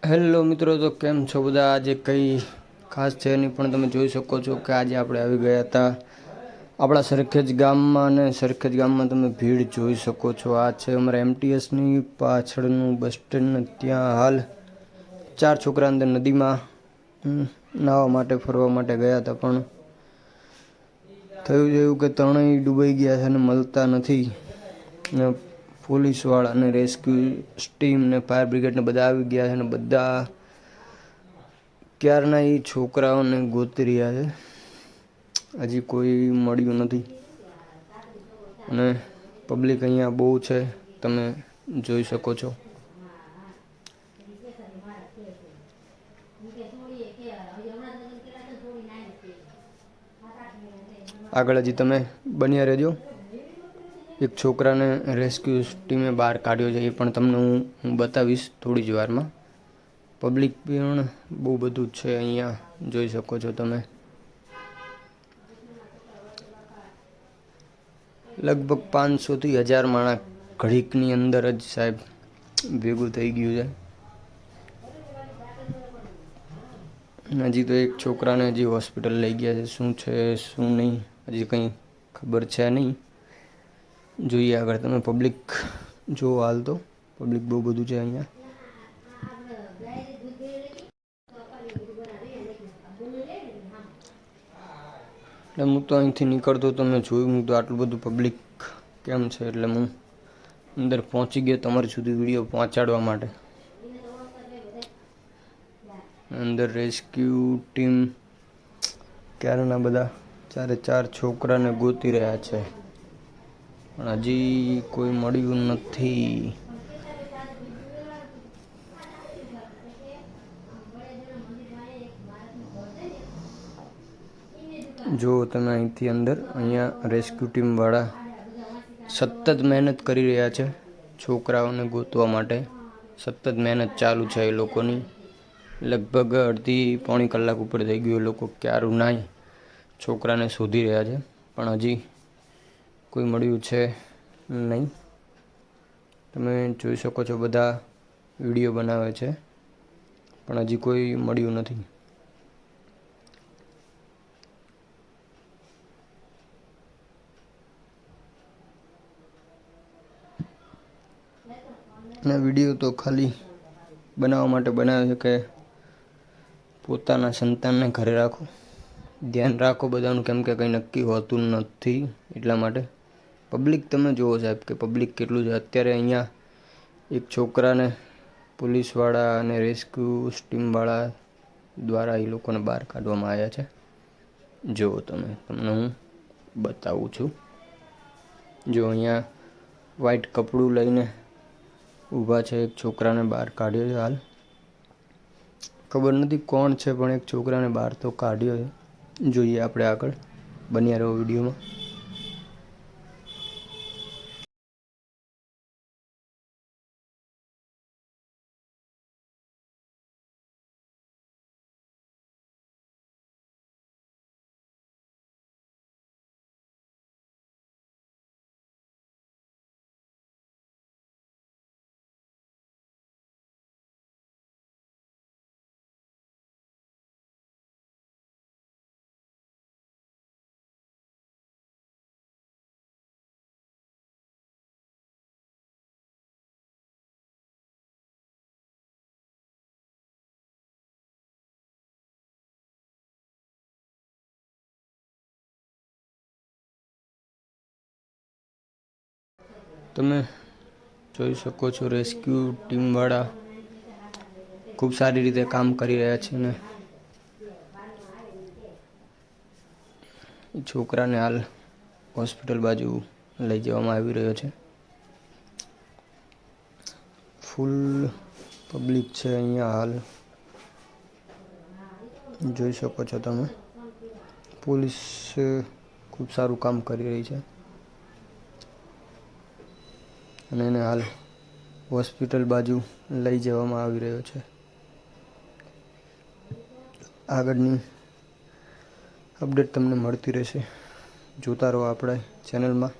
Hello મિત્રો, તો કેમ છો બધા? આજે કંઈ ખાસ છે નહીં, પણ તમે જોઈ શકો છો કે આજે આપણે આવી ગયા હતા આપણા સરખેજ ગામમાં, અને સરખેજ ગામમાં તમે ભીડ જોઈ શકો છો. આ છે અમારા એમટીએસની પાછળનું બસ સ્ટેન્ડ. ત્યાં હાલ 4 છોકરા અંદર નદીમાં નાહવા માટે ફરવા માટે ગયા હતા, પણ થયું એવું કે ત્રણેય ડૂબાઈ ગયા છે અને મળતા નથી. ને પોલીસવાળા અને રેસ્ક્યુ ટીમ ને ફાયર બ્રિગેડને બધા આવી ગયા છે, અને બધા ક્યારના એ છોકરાઓને ગોતી રહ્યા છે. હજી કોઈ મળ્યું નથી, અને પબ્લિક અહીંયા બહુ છે, તમે જોઈ શકો છો. આગળ હજી તમે બન્યા રહેજો. એક છોકરાને રેસ્ક્યુ ટીમે બહાર કાઢ્યો છે, એ પણ તમને હું બતાવીશ થોડી જ વારમાં. પબ્લિક પણ બહુ બધું છે અહીંયા, જોઈ શકો છો તમે. લગભગ 500 થી 1000 માણસ ઘડીકની અંદર જ સાહેબ ભેગું થઈ ગયું છે. હજી તો એક છોકરાને હજી હોસ્પિટલ લઈ ગયા છે. શું છે શું નહીં હજી કંઈ ખબર છે નહીં. જોઈએ આગળ તમે. પબ્લિક જો હાલ તો પબ્લિક બહુ બધું છે અહીંયા. એટલે હું તો અહીંથી નીકળતો તો મેં જોયું, હું તો આટલું બધું પબ્લિક કેમ છે, એટલે હું અંદર પહોંચી ગયો તમારી સુધી વિડીયો પહોંચાડવા માટે. અંદર રેસ્ક્યુ ટીમ ક્યારના બધા 4 છોકરાને ગોતી રહ્યા છે, પણ હજી કોઈ મળ્યું નથી. જો તમે અહીંથી અંદર, અહીંયા રેસ્ક્યુ ટીમવાળા સતત મહેનત કરી રહ્યા છે છોકરાઓને ગોતવા માટે. સતત મહેનત ચાલુ છે એ લોકોની. લગભગ અડધી-પોણી કલાક ઉપર થઈ ગયું. એ લોકો ક્યારું નાય છોકરાને શોધી રહ્યા છે, પણ હજી કોઈ મળ્યું છે નહીં. તમે જોઈ શકો છો બધા વિડીયો બનાવે છે, પણ હજી કોઈ મળ્યું નથી. અને વિડીયો તો ખાલી બનાવવા માટે બનાવે છે કે પોતાના સંતાનને ઘરે રાખો, ધ્યાન રાખો બધાનું, કેમ કે કંઈ નક્કી હોતું નથી. એટલા માટે પબ્લિક તમે જુઓ સાહેબ કે પબ્લિક કેટલું છે. અત્યારે અહીંયા એક છોકરાને પોલીસવાળા અને રેસ્ક્યુ ટીમવાળા દ્વારા એ લોકોને બહાર કાઢવામાં આવ્યા છે. જુઓ તમે, તમને હું બતાવું છું. જો અહીંયા વ્હાઈટ કપડું લઈને ઊભા છે. એક છોકરાને બહાર કાઢ્યો છે. હાલ ખબર નથી કોણ છે, પણ એક છોકરાને બહાર તો કાઢ્યો છે. જોઈએ આપણે આગળ, બન્યા રહો વિડીયોમાં. તમે જોઈ શકો છો રેસ્ક્યુ ટીમવાળા ખૂબ સારી રીતે કામ કરી રહ્યા છે, ને છોકરાને હાલ હોસ્પિટલ બાજુ લઈ જવામાં આવી રહ્યો છે. ફૂલ પબ્લિક છે અહીંયા હાલ, જોઈ શકો છો તમે. પોલીસ ખૂબ સારું કામ કરી રહી છે, અને એને હાલ હોસ્પિટલ બાજુ લઈ જવામાં આવી રહ્યો છે. આગળની અપડેટ તમને મળતી રહેશે. જોતા રહો આપણે ચેનલમાં.